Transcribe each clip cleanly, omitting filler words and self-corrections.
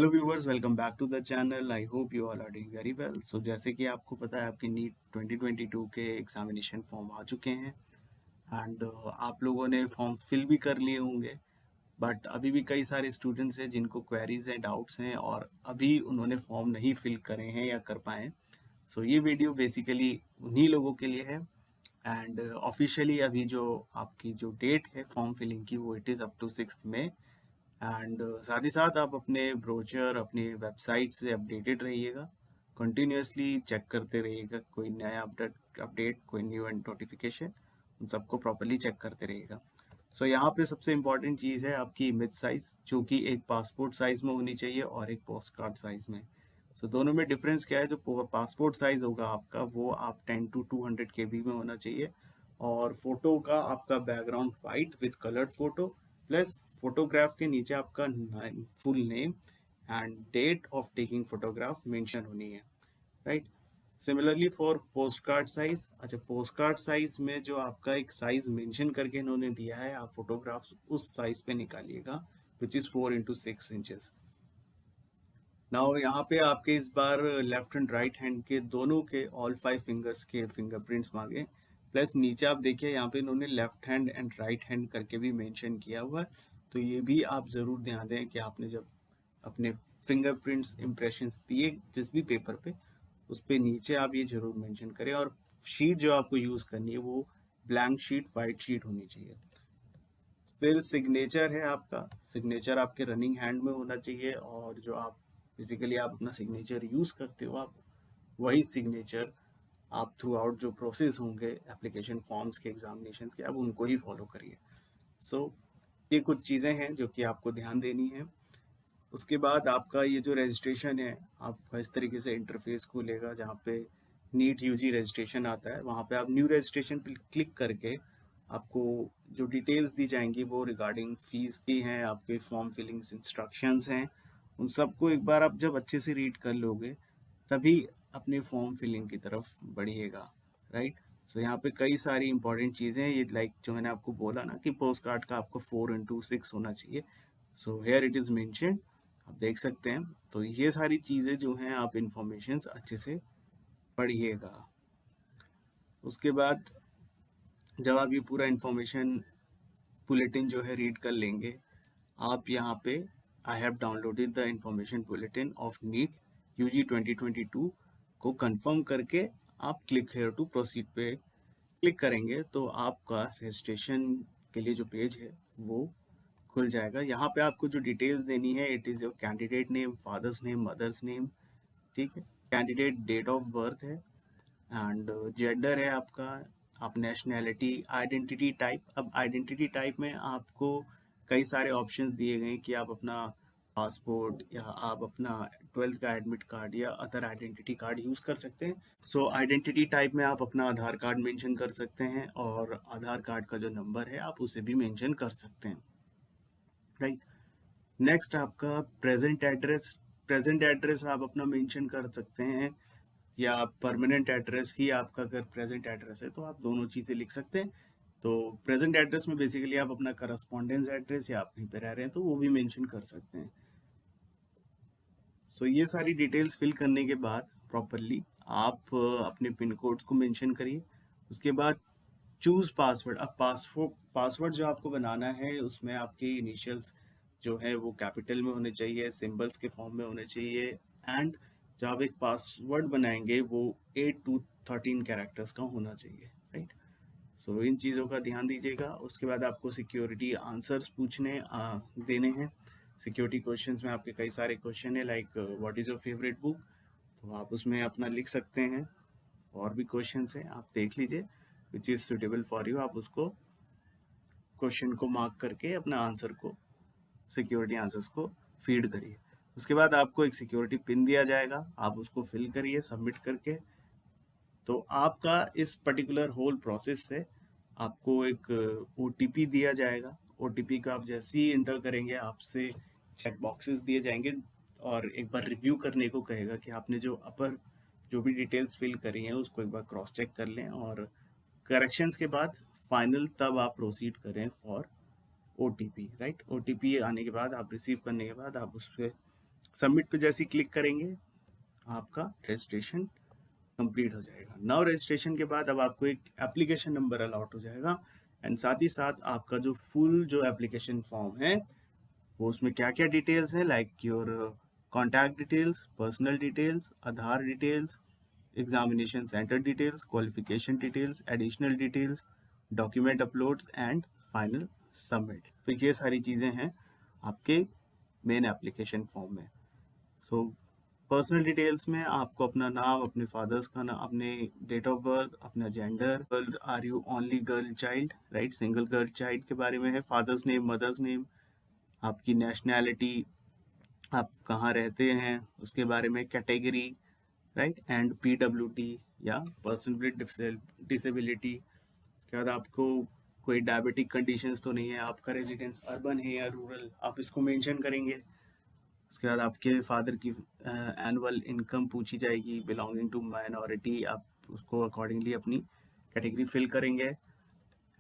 Hello viewers, welcome back to the channel. I hope you all are doing very well. So जैसे कि आपको पता है, आपकी नीट 2022 के एग्जामिनेशन फॉर्म आ चुके हैं एंड आप लोगों ने फॉर्म फिल भी कर लिए होंगे। बट अभी भी कई सारे स्टूडेंट्स हैं जिनको क्वेरीज हैं, डाउट्स हैं और अभी उन्होंने फॉर्म नहीं फिल करे हैं या कर पाए। सो ये वीडियो बेसिकली उन्हीं लोगों के लिए है। एंड ऑफिशियली अभी जो आपकी जो डेट है फॉर्म फिलिंग की, वो इट इज़ अप टू 6 मई। एंड साथ ही साथ आप अपने ब्रोचर, अपनी वेबसाइट से अपडेटेड रहिएगा, कंटिन्यूसली चेक करते रहिएगा, कोई नया अपडेट कोई न्यू नोटिफिकेशन, उन सबको प्रॉपरली चेक करते रहिएगा। सो यहाँ पे सबसे इम्पॉर्टेंट चीज़ है आपकी इमेज साइज़, जो कि एक पासपोर्ट साइज़ में होनी चाहिए और एक पोस्ट कार्ड साइज़ में। सो दोनों में डिफरेंस क्या है? जो पासपोर्ट साइज़ होगा आपका, वो आप 10 to 200 KB में होना चाहिए। और फोटो का आपका background white with coloured photo, plus photograph के नीचे आपका full name and date of taking photograph mention होनी है, right. Similarly for post card size, अच्छा पोस्ट कार्ड साइज में जो आपका एक साइज मेंशन करके इन्होंने दिया है, आप फोटोग्राफ्स उस साइज पे निकालिएगा, which is 4 into 6 inches. Now यहाँ पे आपके इस बार लेफ्ट एंड राइट हैंड के दोनों के ऑल 5 फिंगर्स के फिंगरप्रिंट्स मांगे। प्लस नीचे आप देखिए, यहाँ पे इन्होंने left hand and right hand करके भी मेंशन किया हुआ है। तो ये भी आप ज़रूर ध्यान दें कि आपने जब अपने फिंगरप्रिंट्स इम्प्रेशंस दिए जिस भी पेपर पे, उस पे नीचे आप ये जरूर मेंशन करें। और शीट जो आपको यूज़ करनी है वो ब्लैंक शीट, वाइट शीट होनी चाहिए। फिर सिग्नेचर है आपका, सिग्नेचर आपके रनिंग हैंड में होना चाहिए, और जो आप बेसिकली आप अपना सिग्नेचर यूज़ करते हो, आप वही सिग्नेचर आप थ्रू आउट जो प्रोसेस होंगे एप्लीकेशन फॉर्म्स के, एग्जामिनेशन के, आप उनको ही फॉलो करिए। सो ये कुछ चीज़ें हैं जो कि आपको ध्यान देनी है। उसके बाद आपका ये जो रजिस्ट्रेशन है, आपका इस तरीके से इंटरफेस खुलेगा जहाँ पे नीट यूजी रजिस्ट्रेशन आता है। वहाँ पे आप न्यू रजिस्ट्रेशन पे क्लिक करके आपको जो डिटेल्स दी जाएंगी वो रिगार्डिंग फीस की हैं, आपके फॉर्म फिलिंग्स इंस्ट्रक्शंस हैं, उन सबको एक बार आप जब अच्छे से रीड कर लोगे, तभी अपने फॉर्म फिलिंग की तरफ बढ़िएगा, राइट। सो यहाँ पे कई सारी इंपॉर्टेंट चीज़ें हैं, ये लाइक जो मैंने आपको बोला ना कि पोस्ट कार्ड का आपको 4 into 6 होना चाहिए। So here it is mention, आप देख सकते हैं। तो ये सारी चीज़ें जो हैं, आप इंफॉर्मेशन अच्छे से पढ़िएगा। उसके बाद जब आप ये पूरा इंफॉर्मेशन बुलेटिन जो है रीड कर लेंगे, आप यहाँ पे I have downloaded the information bulletin of NEET UG 2022 को कंफर्म करके आप क्लिक हेयर टू प्रोसीड पे क्लिक करेंगे, तो आपका रजिस्ट्रेशन के लिए जो पेज है वो खुल जाएगा। यहाँ पे आपको जो डिटेल्स देनी है, it is your candidate name, father's name, mother's name, ठीक है। कैंडिडेट डेट ऑफ बर्थ है एंड जेंडर है आपका, आप नेशनैलिटी, आइडेंटिटी टाइप। अब आइडेंटिटी टाइप में आपको कई सारे ऑप्शंस दिए गए हैं कि आप अपना पासपोर्ट या आप अपना 12th का एडमिट कार्ड या अदर आइडेंटिटी कार्ड यूज़ कर सकते हैं। सो आइडेंटिटी टाइप में आप अपना आधार कार्ड मेंशन कर सकते हैं, और आधार कार्ड का जो नंबर है आप उसे भी मेंशन कर सकते हैं, राइट। नेक्स्ट आपका प्रेजेंट एड्रेस, प्रेजेंट एड्रेस आप अपना मेंशन कर सकते हैं, या परमानेंट एड्रेस ही आपका अगर प्रेजेंट एड्रेस है तो आप दोनों चीज़ें लिख सकते हैं। तो प्रेजेंट एड्रेस में बेसिकली आप अपना करस्पॉन्डेंस एड्रेस या आप कहीं पे रह रहे हैं तो वो भी मेंशन कर सकते हैं। सो ये सारी डिटेल्स फिल करने के बाद प्रॉपरली आप अपने पिन कोड्स को मेंशन करिए। उसके बाद चूज़ पासवर्ड। अब पासवर्ड जो आपको बनाना है, उसमें आपके इनिशियल्स जो है वो कैपिटल में होने चाहिए, सिंबल्स के फॉर्म में होने चाहिए, एंड जब आप एक पासवर्ड बनाएंगे वो 8 to 13 कैरेक्टर्स का होना चाहिए, राइट। सो इन चीज़ों का ध्यान दीजिएगा। उसके बाद आपको सिक्योरिटी आंसर्स देने हैं। सिक्योरिटी क्वेश्चंस में आपके कई सारे क्वेश्चन है, like what is your favourite book, तो आप उसमें अपना लिख सकते हैं। और भी क्वेश्चंस हैं, आप देख लीजिए which is suitable for you, आप उसको क्वेश्चन को मार्क करके अपना आंसर को, सिक्योरिटी आंसर्स को फीड करिए। उसके बाद आपको एक सिक्योरिटी पिन दिया जाएगा, आप उसको फिल करिए सबमिट करके। तो आपका इस पर्टिकुलर होल प्रोसेस से आपको एक OTP दिया जाएगा। OTP का आप जैसे ही इंटर करेंगे, आपसे चेक बॉक्सेस दिए जाएंगे और एक बार रिव्यू करने को कहेगा कि आपने जो भी डिटेल्स फिल करी हैं उसको एक बार क्रॉस चेक कर लें, और करेक्शंस के बाद फाइनल तब आप प्रोसीड करें फॉर OTP, राइट। OTP आने के बाद, आप रिसीव करने के बाद आप उस पर सबमिट पे जैसे ही क्लिक करेंगे आपका रजिस्ट्रेशन कंप्लीट हो जाएगा। नाउ रजिस्ट्रेशन के बाद अब आपको एक एप्लीकेशन नंबर अलॉट हो जाएगा एंड साथ ही साथ आपका जो फुल जो एप्लीकेशन फॉर्म है वो उसमें क्या क्या डिटेल्स है, like your contact details, personal details, Aadhaar details, examination centre details, qualification details, additional details, document uploads and final submit. तो ये सारी चीज़ें हैं आपके मेन एप्लीकेशन फॉर्म में। सो पर्सनल डिटेल्स में आपको अपना नाम, अपने फादर्स का नाम, अपने डेट ऑफ बर्थ, अपना gender, girl are you only girl child, right, single girl child के बारे में है, फादर्स नेम, मदर्स नेम, आपकी नेशनैलिटी, आप कहाँ रहते हैं उसके बारे में, कैटेगरी, राइट, एंड पीडब्ल्यूडी या पर्सन विद डिसेबिलिटी। उसके बाद आपको कोई डायबिटिक कंडीशंस तो नहीं है, आपका रेजिडेंस अर्बन है या रूरल, आप इसको मेंशन करेंगे। उसके बाद आपके फादर की एनुअल इनकम पूछी जाएगी, बिलोंगिंग टू माइनॉरिटी, आप उसको अकॉर्डिंगली अपनी कैटेगरी फिल करेंगे।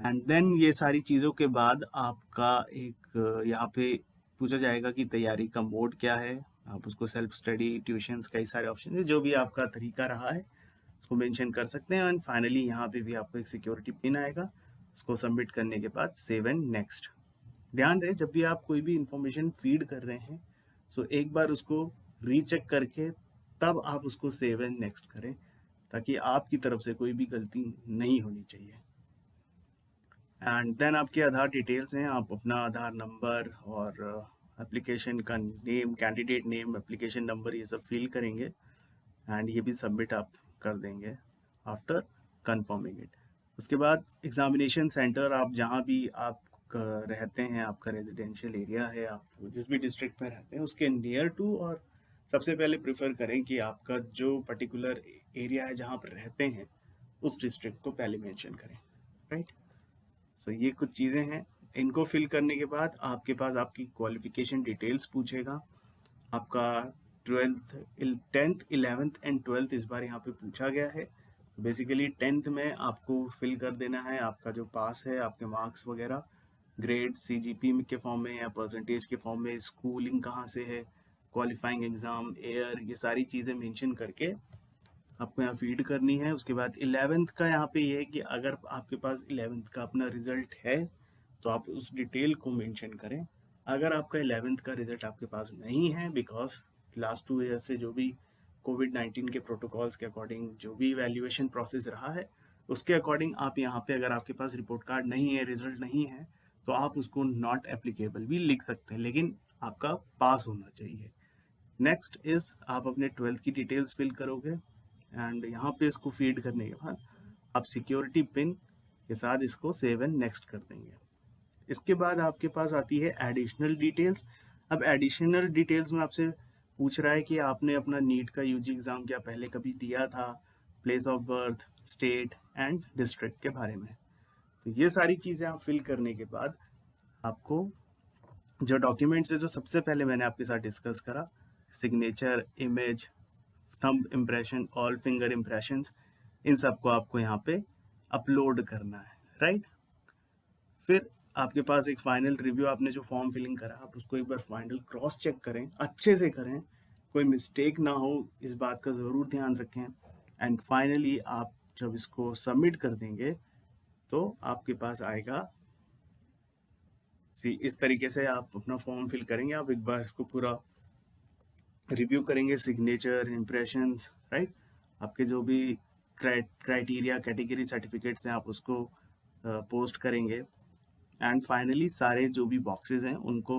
एंड देन ये सारी चीज़ों के बाद आपका एक यहाँ पे पूछा जाएगा कि तैयारी का मोड क्या है, आप उसको सेल्फ स्टडी, ट्यूशंस, कई सारे ऑप्शन है, जो भी आपका तरीका रहा है उसको मेंशन कर सकते हैं। एंड फाइनली यहाँ पे भी आपको एक सिक्योरिटी पिन आएगा, उसको सबमिट करने के बाद सेव एंड नेक्स्ट। ध्यान रहे जब भी आप कोई भी इंफॉर्मेशन फीड कर रहे हैं सो एक बार उसको रीचेक करके तब आप उसको सेव एंड नेक्स्ट करें, ताकि आपकी तरफ से कोई भी गलती नहीं होनी चाहिए। एंड देन आपके आधार डिटेल्स हैं, आप अपना आधार नंबर और एप्लीकेशन का name, candidate name, application number, ये सब फिल करेंगे एंड ये भी सबमिट आप कर देंगे आफ्टर कंफर्मिंग इट। उसके बाद एग्जामिनेशन सेंटर, आप जहाँ भी आप रहते हैं, आपका रेजिडेंशियल एरिया है, आप जिस भी डिस्ट्रिक्ट में रहते हैं उसके नियर टू, और सबसे पहले प्रेफर करें कि आपका जो पर्टिकुलर एरिया है जहाँ पर रहते हैं उस डिस्ट्रिक्ट को पहले मेंशन करें, राइट। सो ये कुछ चीज़ें हैं। इनको फिल करने के बाद आपके पास आपकी क्वालिफिकेशन डिटेल्स पूछेगा, आपका 10th 11th एंड 12th इस बार यहाँ पे पूछा गया है। बेसिकली 10th में आपको फिल कर देना है आपका जो पास है, आपके मार्क्स वगैरह, ग्रेड सीजीपी के फॉर्म में या परसेंटेज के फॉर्म में, स्कूलिंग कहाँ से है, क्वालिफाइंग एग्ज़ाम, एयर, ये सारी चीज़ें मेंशन करके आपको यहाँ फीड करनी है। उसके बाद 11th का यहाँ पे ये है कि अगर आपके पास 11th का अपना रिजल्ट है तो आप उस डिटेल को मेंशन करें। अगर आपका 11th का रिजल्ट आपके पास नहीं है, बिकॉज लास्ट 2 ईयर से जो भी कोविड-19 के प्रोटोकॉल्स के अकॉर्डिंग जो भी वैल्यूएशन प्रोसेस रहा है उसके अकॉर्डिंग आप यहाँ पे, अगर आपके पास रिपोर्ट कार्ड नहीं है, रिजल्ट नहीं है, तो आप उसको नॉट एप्लीकेबल भी लिख सकते हैं, लेकिन आपका पास होना चाहिए। नेक्स्ट इज आप अपने 12th की डिटेल्स फिल करोगे एंड यहाँ पे इसको फीड करने के बाद आप सिक्योरिटी पिन के साथ इसको सेव एंड नेक्स्ट कर देंगे। इसके बाद आपके पास आती है एडिशनल डिटेल्स। अब एडिशनल डिटेल्स में आपसे पूछ रहा है कि आपने अपना नीट का यूजी एग्ज़ाम क्या पहले कभी दिया था, place of birth, state and district के बारे में। तो ये सारी चीज़ें आप फिल करने के बाद आपको जो डॉक्यूमेंट्स है, जो सबसे पहले मैंने आपके साथ डिस्कस करा, signature, image, thumb impression, all finger impressions, इन सबको आपको यहाँ पे अपलोड करना है, राइट। फिर आपके पास एक फाइनल रिव्यू, आपने जो फॉर्म फिलिंग करा आप उसको एक बार फाइनल क्रॉस चेक करें, अच्छे से करें, कोई मिस्टेक ना हो, इस बात का ज़रूर ध्यान रखें। एंड फाइनली आप जब इसको सबमिट कर देंगे तो आपके पास आएगा, इस तरीके से आप अपना फॉर्म फिल करेंगे, आप एक बार इसको पूरा रिव्यू करेंगे, सिग्नेचर, इम्प्रेशंस, राइट, आपके जो भी क्राइटेरिया, कैटेगरी, सर्टिफिकेट्स हैं आप उसको पोस्ट करेंगे एंड फाइनली सारे जो भी बॉक्सेस हैं उनको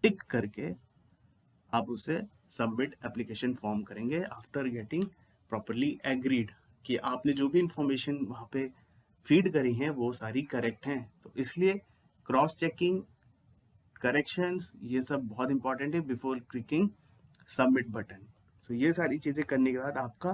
टिक करके आप उसे सबमिट एप्लीकेशन फॉर्म करेंगे आफ्टर गेटिंग प्रॉपरली एग्रीड कि आपने जो भी इंफॉर्मेशन वहाँ पे फीड करी हैं वो सारी करेक्ट हैं। तो इसलिए क्रॉस चेकिंग, करेक्शंस, ये सब बहुत इंपॉर्टेंट है बिफोर क्लिकिंग सबमिट बटन। सो ये सारी चीज़ें करने के बाद आपका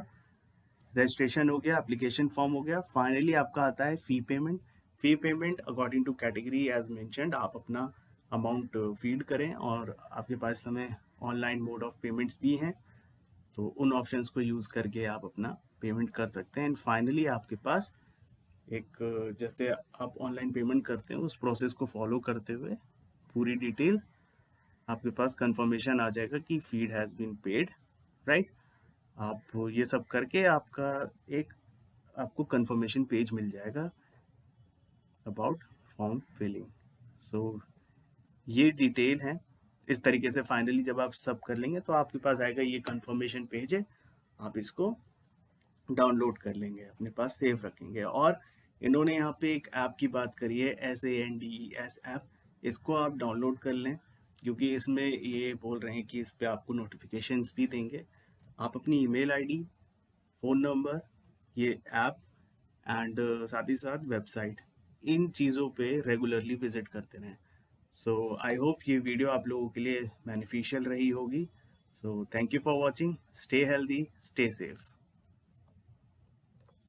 रजिस्ट्रेशन हो गया, एप्लीकेशन फॉर्म हो गया। फाइनली आपका आता है fee payment. Fee payment according to category as mentioned, आप अपना अमाउंट फीड करें और आपके पास समय ऑनलाइन मोड ऑफ पेमेंट्स भी हैं, तो उन ऑप्शंस को यूज़ करके आप अपना पेमेंट कर सकते हैं। एंड फाइनली आपके पास एक जैसे आप ऑनलाइन पेमेंट करते हैं उस प्रोसेस को फॉलो करते हुए पूरी डिटेल आपके पास कंफर्मेशन आ जाएगा कि fee has been paid, right? आप ये सब करके एक आपको कंफर्मेशन पेज मिल जाएगा अबाउट फॉर्म फिलिंग। सो ये डिटेल है। इस तरीके से फाइनली जब आप सब कर लेंगे तो आपके पास आएगा ये कंफर्मेशन पेज है। आप इसको डाउनलोड कर लेंगे, अपने पास सेव रखेंगे। और इन्होंने यहाँ पे एक ऐप की बात करी है, SANDES ऐप। इसको आप डाउनलोड कर लें, क्योंकि इसमें ये बोल रहे हैं कि इस पे आपको नोटिफिकेशंस भी देंगे। आप अपनी ईमेल आईडी, फ़ोन नंबर, ये ऐप एंड साथ ही साथ वेबसाइट, इन चीज़ों पे रेगुलरली विजिट करते रहें। सो आई होप ये वीडियो आप लोगों के लिए बेनिफिशियल रही होगी। So thank you for watching. Stay healthy, stay safe.